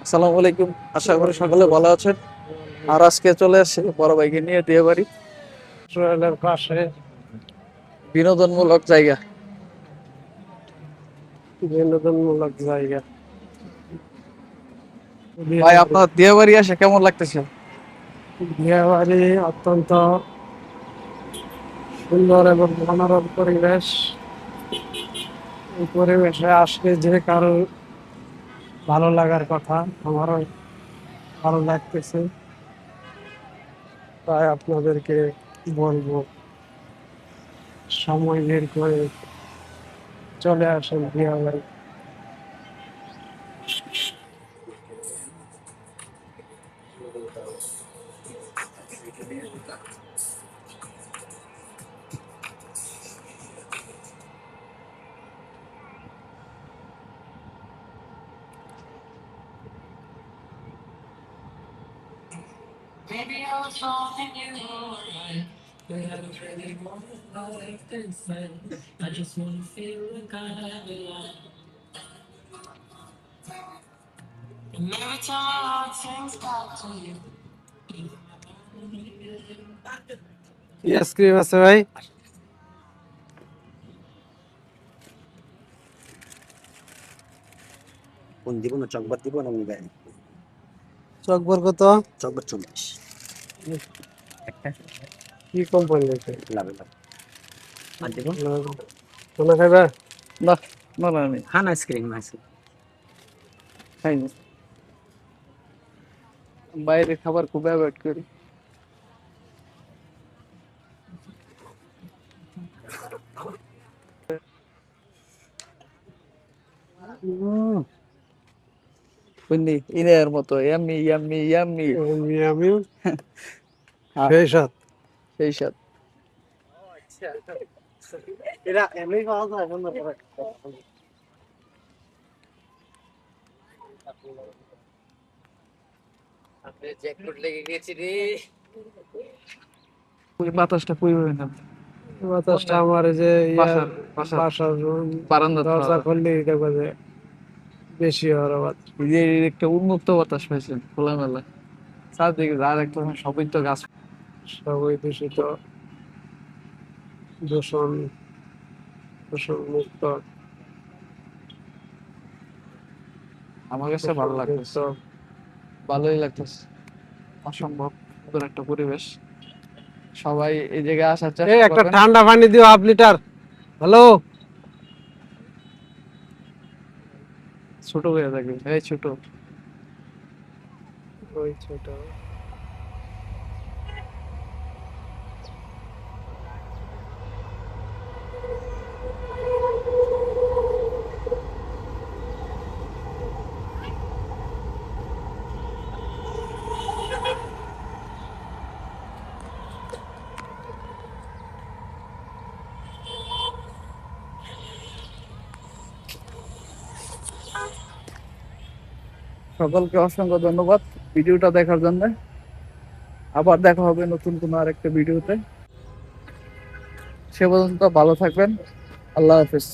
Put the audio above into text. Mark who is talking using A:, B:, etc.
A: আসসালামু আলাইকুম। আশা করি সকলে ভালো আছেন। আর আজকে চলে আসছে বড় ভাইকে নিয়ে দিয়ে বাড়ি
B: ট্রেনের পাশে
A: বিনোদনমূলক জায়গা।
B: বিনোদনমূলক জায়গা।
A: ভাই আপনার দিয়ে বাড়ি আসে কেমন লাগতেছে?
B: বিয়েবাড়ি অত্যন্ত সুন্দর এবং মনোরম পরিবেশ। এই পরিবেশে আসলে যে কারো ভালো লাগার কথা, আমারও ভালো লাগতেছে। তাই আপনাদেরকে বলবো, সময় বের করে চলে আসেন বিয়েবাড়ি।
C: Maybe I was wrong and you were right. But I don't really want like this, man. I just wanna feel like I belong. And every time my heart sings back to you.
B: Ice cream আছে ভাই?
D: কোন দিব না Chocobar দিব না নিবে
B: চকবর কত?
D: Chocobar 40 একটা
B: কি কোম্পানি আছে?
D: লাভ লাভ আর দিব
B: তোমরা খাইবা?
A: না না না, আমি
D: খান আইসক্রিম আছে
A: খাইনি। বাইরের খাবার খুব অ্যাভয়েড করি। বুঝলি ইনের মতো ইয়াম্মি ইয়াম্মি ইয়াম্মি।
B: আমি সেই সাথ
A: সেই সাথে
B: এরা এমনি পাওয়া যায় এখন না পরে।
A: ওই বাতাসটা পরিবে না।
B: বাতাসটা আমার এই যে
A: বাসার বাসার
B: বাসার
A: বারান্দা
B: দরজা খুললে দেখবো যে বেশি হওয়ার আওয়াজ।
A: যে একটা উন্মুক্ত বাতাস পাইছেন খোলামেলা। চারদিকে যা দেখলাম সবই তো গাছ।
B: সবই দূষিত, দূষণ দূষণ মুক্ত।
A: আমার কাছে ভালো লাগতেছে, ভালোই লাগতেছে। অসম্ভব সুন্দর একটা পরিবেশ। সবাই এই জায়গায় আসার
B: এই
A: চেষ্টা
B: একটা
A: করবেন।
B: ঠান্ডা পানি দিও 1/2 লিটার। হ্যালো,
A: ছোট হয়ে থাকবে এই ছোট।
B: ওই ছোট
A: সকলকে অসংখ্য ধন্যবাদ ভিডিওটা দেখার জন্য। আবার দেখা হবে নতুন কোনো আরেকটা ভিডিওতে। সে পর্যন্ত ভালো থাকবেন। আল্লাহ হাফেজ।